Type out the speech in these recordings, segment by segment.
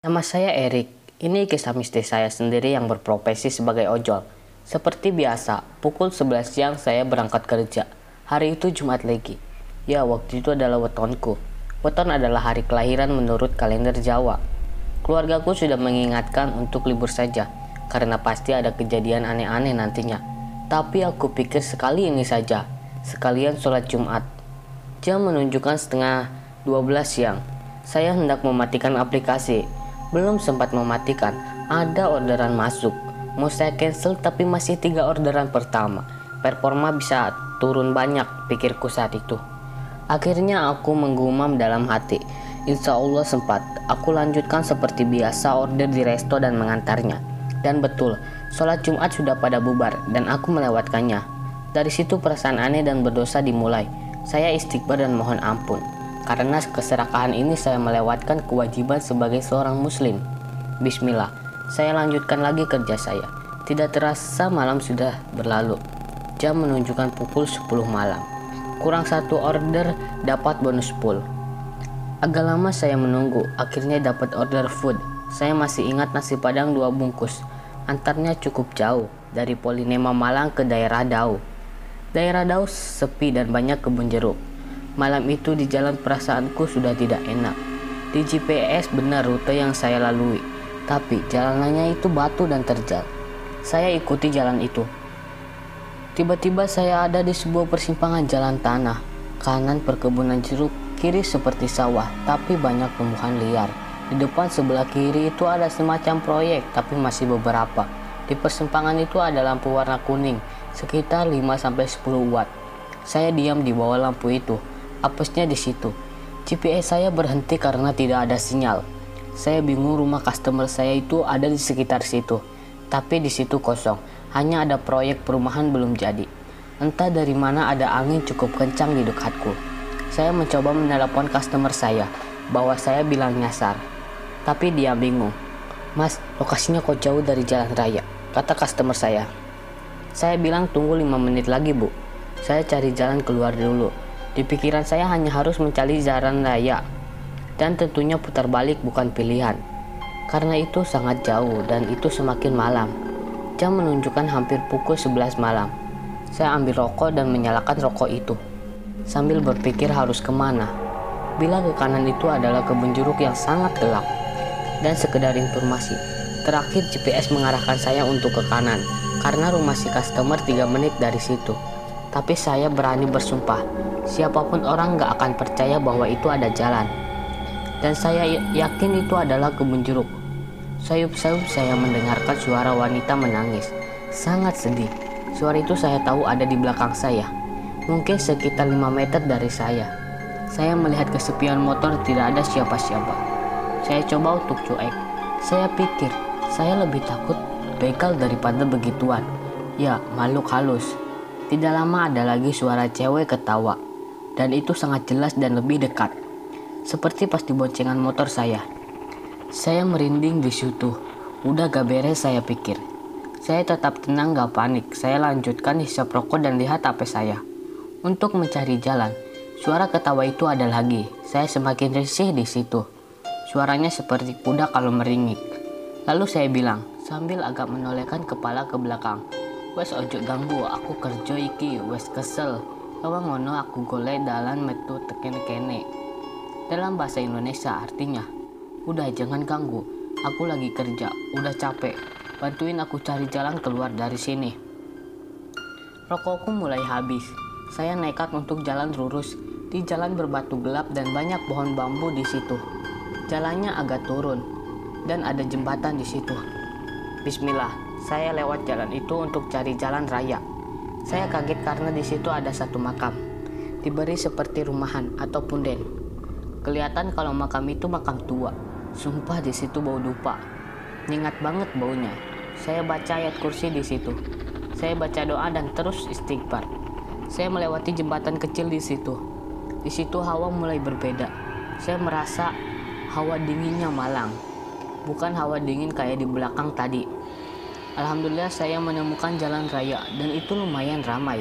Nama saya Erik. Ini kisah mistis saya sendiri yang berprofesi sebagai ojol. Seperti biasa, pukul 11 siang saya berangkat kerja. Hari itu Jumat Legi. Ya, waktu itu adalah wetonku. Weton adalah hari kelahiran menurut kalender Jawa. Keluargaku sudah mengingatkan untuk libur saja, karena pasti ada kejadian aneh-aneh nantinya. Tapi aku pikir sekali ini saja, sekalian sholat Jumat. Jam menunjukkan setengah 12 siang. Saya hendak mematikan aplikasi. Belum sempat mematikan, ada orderan masuk. Mau saya cancel tapi masih 3 orderan pertama. Performa bisa turun banyak, pikirku saat itu. Akhirnya aku menggumam dalam hati. Insya Allah sempat. Aku lanjutkan seperti biasa order di resto dan mengantarnya. Dan betul, sholat Jumat sudah pada bubar dan aku melewatkannya. Dari situ perasaan aneh dan berdosa dimulai. Saya istighfar dan mohon ampun. Karena keserakahan ini saya melewatkan kewajiban sebagai seorang muslim. Bismillah, saya lanjutkan lagi kerja saya. Tidak terasa malam sudah berlalu. Jam menunjukkan pukul 10 malam. Kurang 1 order dapat bonus full. Agak lama saya menunggu, akhirnya dapat order food. Saya masih ingat nasi padang 2 bungkus. Antarnya cukup jauh, dari Polinema Malang ke daerah Dau. Daerah Dau sepi dan banyak kebun jeruk. Malam itu di jalan perasaanku sudah tidak enak. Di GPS benar rute yang saya lalui, tapi jalanannya itu batu dan terjal. Saya ikuti jalan itu. Tiba-tiba saya ada di sebuah persimpangan jalan tanah. Kanan perkebunan jeruk, kiri seperti sawah, tapi banyak tumbuhan liar. Di depan sebelah kiri itu ada semacam proyek, tapi masih beberapa. Di persimpangan itu ada lampu warna kuning, sekitar 5-10 watt. Saya diam di bawah lampu itu. Apesnya di situ. GPS saya berhenti karena tidak ada sinyal. Saya bingung rumah customer saya itu ada di sekitar situ. Tapi di situ kosong. Hanya ada proyek perumahan belum jadi. Entah dari mana ada angin cukup kencang di dekatku. Saya mencoba menelepon customer saya bahwa saya bilang nyasar. Tapi dia bingung. Mas, lokasinya kok jauh dari jalan raya, kata customer saya. Saya bilang tunggu 5 menit lagi bu. Saya cari jalan keluar dulu. Di pikiran saya hanya harus mencari jalan raya. Dan tentunya putar balik bukan pilihan. Karena itu sangat jauh dan itu semakin malam. Jam menunjukkan hampir pukul 11 malam. Saya ambil rokok dan menyalakan rokok itu. Sambil berpikir harus kemana. Bila ke kanan itu adalah kebun jeruk yang sangat gelap. Dan sekedar informasi, terakhir GPS mengarahkan saya untuk ke kanan. Karena rumah si customer 3 menit dari situ. Tapi saya berani bersumpah, siapapun orang gak akan percaya bahwa itu ada jalan. Dan saya yakin itu adalah kebun jeruk. Sayup-sayup saya mendengarkan suara wanita menangis. Sangat sedih. Suara itu saya tahu ada di belakang saya. Mungkin sekitar 5 meter dari saya. Saya melihat kesepian motor, tidak ada siapa-siapa. Saya coba untuk cuek. Saya pikir, saya lebih takut begal daripada begituan. Ya, makhluk halus. Tidak lama ada lagi suara cewek ketawa. Dan itu sangat jelas dan lebih dekat. Seperti pas di boncengan motor saya. Saya merinding di situ. Udah gak beres saya pikir. Saya tetap tenang gak panik. Saya lanjutkan hisap rokok dan lihat HP saya. Untuk mencari jalan. Suara ketawa itu ada lagi. Saya semakin risih di situ. Suaranya seperti kuda kalau meringik. Lalu saya bilang sambil agak menolehkan kepala ke belakang. Wes ojo ganggu, aku kerja iki, wes kesel. Lawang ngono aku golek dalan metu tekene kene. Dalam bahasa Indonesia artinya, udah jangan ganggu, aku lagi kerja, udah capek. Bantuin aku cari jalan keluar dari sini. Rokokku mulai habis. Saya nekat untuk jalan lurus. Di jalan berbatu gelap dan banyak pohon bambu di situ. Jalannya agak turun dan ada jembatan di situ. Bismillah, saya lewat jalan itu untuk cari jalan raya. Saya kaget karena di situ ada satu makam, diberi seperti rumahan atau punden. Kelihatan kalau makam itu makam tua. Sumpah di situ bau dupa. Nyengat banget baunya. Saya baca ayat kursi di situ. Saya baca doa dan terus istighfar. Saya melewati jembatan kecil di situ. Di situ hawa mulai berbeda. Saya merasa hawa dinginnya malang. Bukan hawa dingin kayak di belakang tadi. Alhamdulillah saya menemukan jalan raya dan itu lumayan ramai.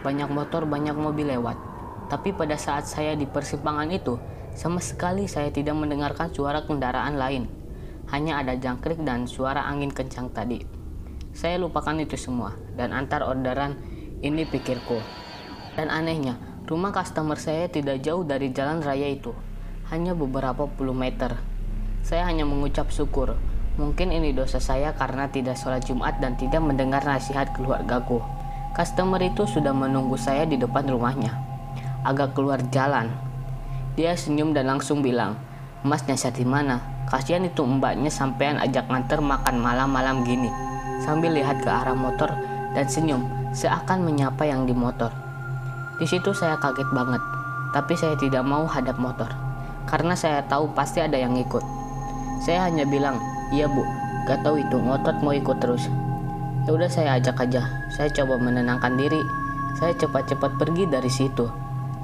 Banyak motor, banyak mobil lewat. Tapi pada saat saya di persimpangan itu, sama sekali saya tidak mendengarkan suara kendaraan lain. hanya ada jangkrik dan suara angin kencang tadi. Saya lupakan itu semua dan antar orderan, ini pikirku. Dan anehnya, rumah customer saya tidak jauh dari jalan raya itu, hanya beberapa puluh meter. Saya hanya mengucap syukur. Mungkin ini dosa saya karena tidak sholat Jumat dan tidak mendengar nasihat keluargaku. Customer itu sudah menunggu saya di depan rumahnya, agak keluar jalan. Dia senyum dan langsung bilang, "Mas nyasar di mana? Kasihan itu mbaknya sampean ajak nganter makan malam-malam gini." Sambil lihat ke arah motor dan senyum, seakan menyapa yang di motor. Di situ saya kaget banget, tapi saya tidak mau hadap motor, karena saya tahu pasti ada yang ikut. Saya hanya bilang, "Iya bu, gak tahu itu ngotot mau ikut terus." Ya udah saya ajak aja. Saya coba menenangkan diri. Saya cepat-cepat pergi dari situ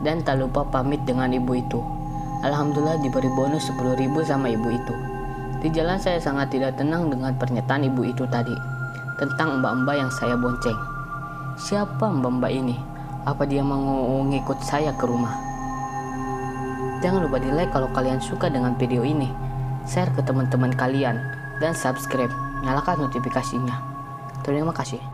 dan tak lupa pamit dengan ibu itu. Alhamdulillah diberi bonus 10.000 sama ibu itu. Di jalan saya sangat tidak tenang dengan pernyataan ibu itu tadi tentang mbak-mbak yang saya bonceng. Siapa mbak-mbak ini? Apa dia mau ngikut saya ke rumah? Jangan lupa di like kalau kalian suka dengan video ini, share ke teman-teman kalian, dan subscribe, nyalakan notifikasinya. Terima kasih.